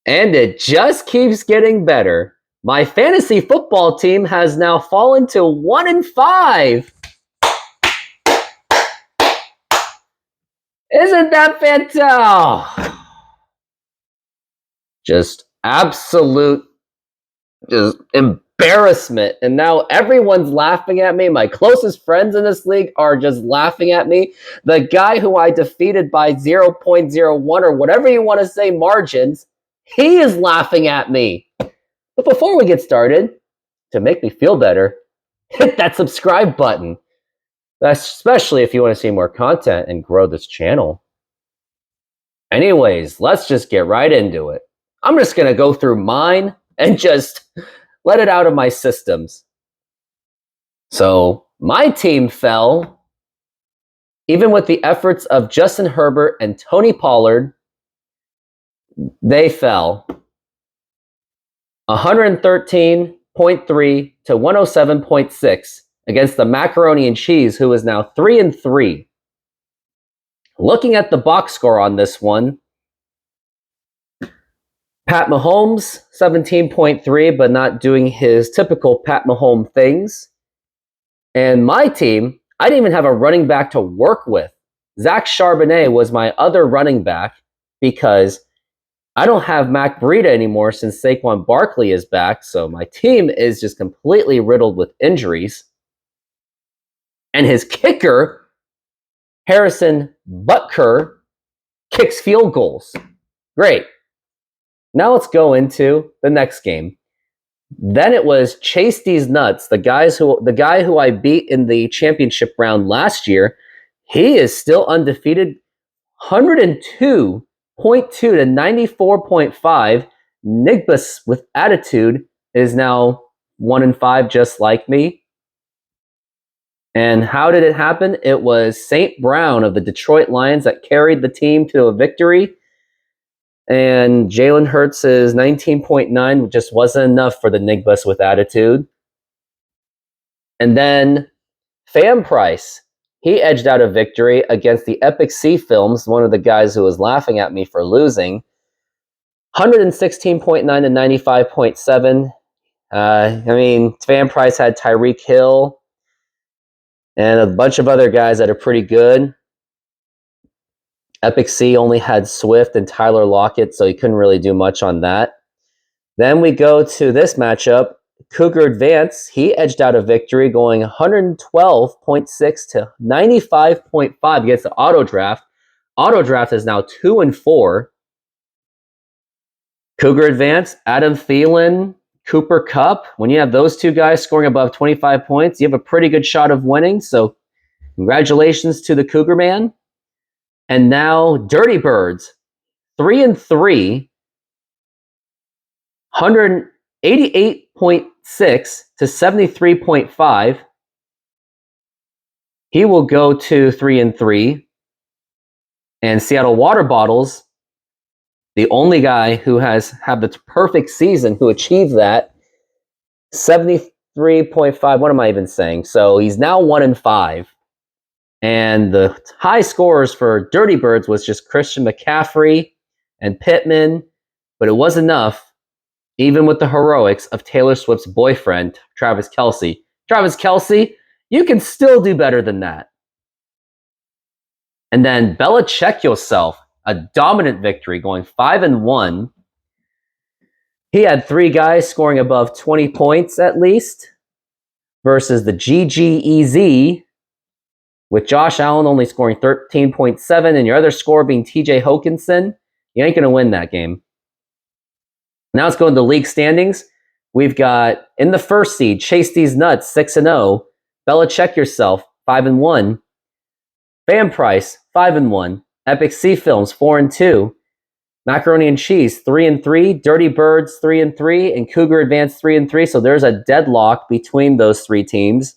And it just keeps getting better. My fantasy football team has now fallen to 1-5. Isn't that fantastic? Just absolute embarrassment. And now everyone's laughing at me. My closest friends in this league are just laughing at me. The guy who I defeated by 0.01 or whatever you want to say margins, he is laughing at me. But before we get started, to make me feel better, hit that subscribe button. Especially if you want to see more content and grow this channel. Anyways, let's just get right into it. I'm just going to go through mine and just let it out of my systems. So my team fell, even with the efforts of Justin Herbert and Tony Pollard, they fell 113.3 to 107.6 against the Macaroni and Cheese, who is now 3-3. Looking at the box score on this one, Pat Mahomes, 17.3, but not doing his typical Pat Mahomes things. And my team, I didn't even have a running back to work with. Zach Charbonnet was my other running back because I don't have Mac Breida anymore since Saquon Barkley is back. So my team is just completely riddled with injuries. And his kicker, Harrison Butker, kicks field goals. Great. Now let's go into the next game. Then it was Chase These Nuts, the guy who I beat in the championship round last year. He is still undefeated, 102.2 to 94.5. Nigbus with attitude is now 1-5, just like me. And how did it happen? It was St. Brown of the Detroit Lions that carried the team to a victory. And Jalen Hurts' 19.9 just wasn't enough for the Nigbus with attitude. And then Fam Price, he edged out a victory against the Epic C Films, one of the guys who was laughing at me for losing. 116.9 to 95.7. Fam Price had Tyreek Hill and a bunch of other guys that are pretty good. Epic C only had Swift and Tyler Lockett, so he couldn't really do much on that. Then we go to this matchup. Cougar Advance, he edged out a victory going 112.6 to 95.5 against the Auto Draft. Auto Draft is now 2-4. Cougar Advance, Adam Thielen, Cooper Kupp. When you have those two guys scoring above 25 points, you have a pretty good shot of winning. So congratulations to the Cougar man. And now Dirty Birds, 3-3, 188.6 to 73.5. He will go to 3-3. And Seattle Water Bottles, the only guy who has had the perfect season who achieved that, 73.5. What am I even saying? So he's now 1-5. And the high scores for Dirty Birds was just Christian McCaffrey and Pittman, but it was enough, even with the heroics of Taylor Swift's boyfriend, Travis Kelce. Travis Kelce, you can still do better than that. And then Bella Check Yourself, a dominant victory, going 5-1. He had 3 guys scoring above 20 points at least, versus the GGEZ, with Josh Allen only scoring 13.7 and your other score being TJ Hawkinson. You ain't going to win that game. Now let's go into league standings. We've got, in the first seed, Chase These Nuts, 6-0. Bella Check Yourself, 5-1. Fam Price, 5-1. Epic C Films, 4-2. Macaroni and Cheese, 3-3. Dirty Birds, 3-3. And Cougar Advance, 3-3. So there's a deadlock between those 3 teams.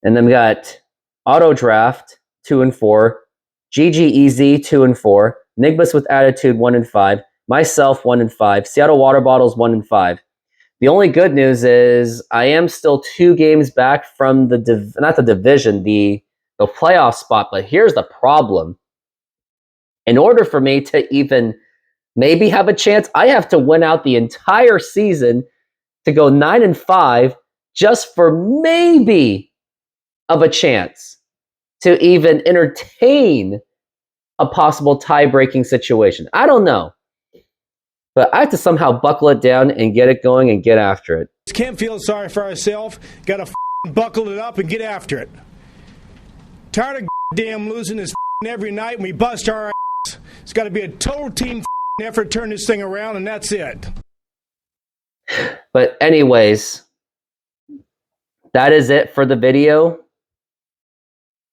And then we got Auto Draft, 2-4. GGEZ, 2-4. Nigbus with Attitude, 1-5. Myself, 1-5. Seattle Water Bottles, 1-5. The only good news is I am still 2 games back from the playoff spot. But here's the problem. In order for me to even maybe have a chance. I have to win out the entire season to go 9-5 just for maybe of a chance to even entertain a possible tie-breaking situation. I don't know. But I have to somehow buckle it down and get it going and get after it. Can't feel sorry for ourselves. Got to buckle it up and get after it. Tired of damn losing this every night and we bust our ass. It's got to be a total team effort to turn this thing around, and that's it. But anyways, that is it for the video.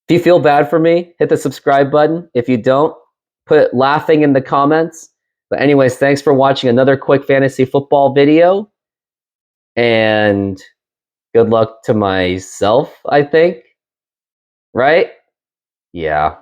If you feel bad for me, hit the subscribe button. If you don't, put laughing in the comments. But anyways, thanks for watching another quick fantasy football video. And good luck to myself, I think. Right? Yeah.